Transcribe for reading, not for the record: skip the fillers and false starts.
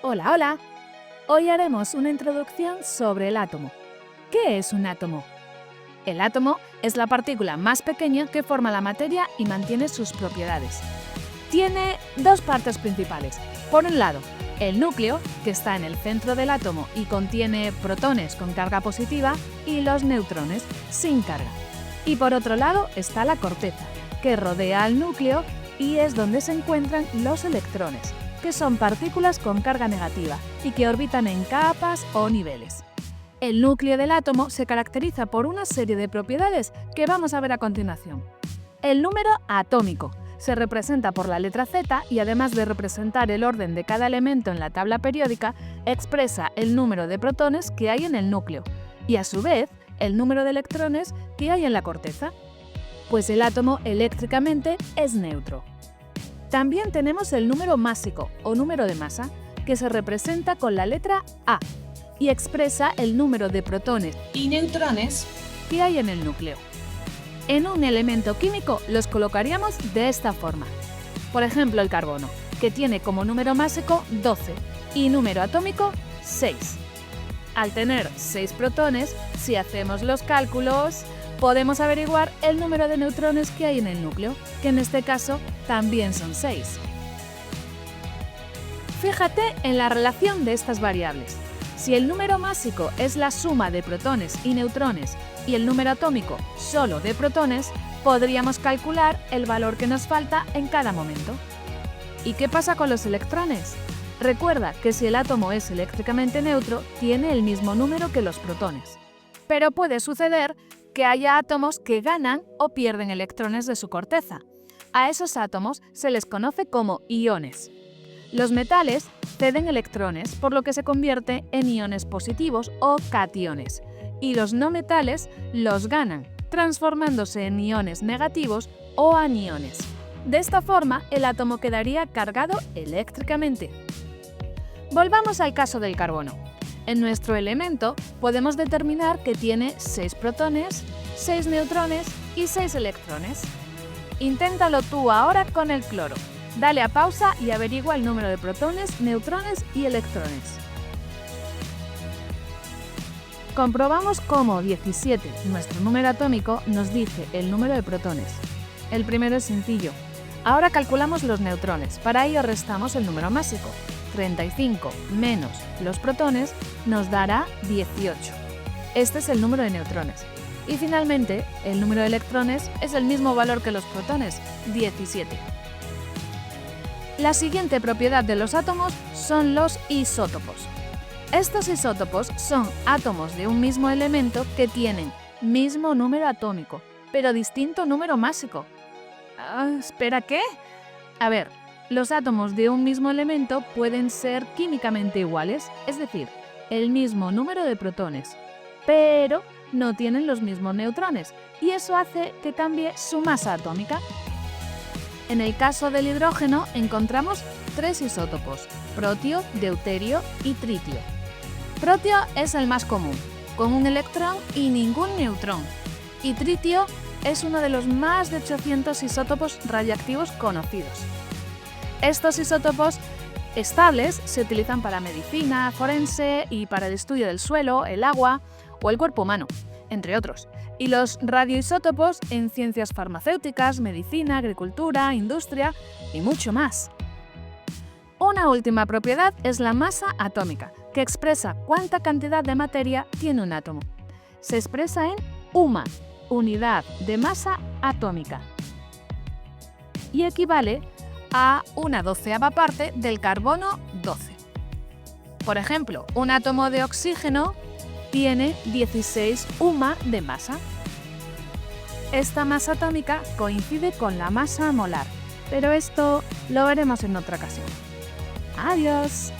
Hola, hola. Hoy haremos una introducción sobre el átomo. ¿Qué es un átomo? El átomo es la partícula más pequeña que forma la materia y mantiene sus propiedades. Tiene dos partes principales. Por un lado, el núcleo, que está en el centro del átomo y contiene protones con carga positiva y los neutrones sin carga. Y por otro lado está la corteza, que rodea al núcleo y es donde se encuentran los electrones, que son partículas con carga negativa y que orbitan en capas o niveles. El núcleo del átomo se caracteriza por una serie de propiedades que vamos a ver a continuación. El número atómico se representa por la letra Z y además de representar el orden de cada elemento en la tabla periódica, expresa el número de protones que hay en el núcleo y a su vez el número de electrones que hay en la corteza. Pues el átomo eléctricamente es neutro. También tenemos el número másico o número de masa, que se representa con la letra A y expresa el número de protones y neutrones que hay en el núcleo. En un elemento químico los colocaríamos de esta forma. Por ejemplo, el carbono, que tiene como número másico 12 y número atómico 6. Al tener 6 protones, si hacemos los cálculos, podemos averiguar el número de neutrones que hay en el núcleo, que en este caso también son 6. Fíjate en la relación de estas variables. Si el número másico es la suma de protones y neutrones y el número atómico solo de protones, podríamos calcular el valor que nos falta en cada momento. ¿Y qué pasa con los electrones? Recuerda que si el átomo es eléctricamente neutro, tiene el mismo número que los protones. Pero puede suceder que haya átomos que ganan o pierden electrones de su corteza. A esos átomos se les conoce como iones. Los metales ceden electrones, por lo que se convierte en iones positivos o cationes, y los no metales los ganan, transformándose en iones negativos o aniones. De esta forma, el átomo quedaría cargado eléctricamente. Volvamos al caso del carbono. En nuestro elemento podemos determinar que tiene 6 protones, 6 neutrones y 6 electrones. Inténtalo tú ahora con el cloro. Dale a pausa y averigua el número de protones, neutrones y electrones. Comprobamos cómo 17, nuestro número atómico, nos dice el número de protones. El primero es sencillo. Ahora calculamos los neutrones. Para ello restamos el número másico. 35 menos los protones nos dará 18. Este es el número de neutrones. Y finalmente, el número de electrones es el mismo valor que los protones, 17. La siguiente propiedad de los átomos son los isótopos. Estos isótopos son átomos de un mismo elemento que tienen mismo número atómico, pero distinto número másico. ¿Espera qué? A ver, los átomos de un mismo elemento pueden ser químicamente iguales, es decir, el mismo número de protones, pero no tienen los mismos neutrones, y eso hace que cambie su masa atómica. En el caso del hidrógeno encontramos 3 isótopos: protio, deuterio y tritio. Protio es el más común, con un electrón y ningún neutrón, y tritio es uno de los más de 800 isótopos radiactivos conocidos. Estos isótopos estables se utilizan para medicina forense y para el estudio del suelo, el agua o el cuerpo humano, entre otros. Y los radioisótopos en ciencias farmacéuticas, medicina, agricultura, industria y mucho más. Una última propiedad es la masa atómica, que expresa cuánta cantidad de materia tiene un átomo. Se expresa en UMA, unidad de masa atómica, y equivale a 1/12 parte del carbono 12. Por ejemplo, un átomo de oxígeno tiene 16 UMA de masa. Esta masa atómica coincide con la masa molar, pero esto lo veremos en otra ocasión. ¡Adiós!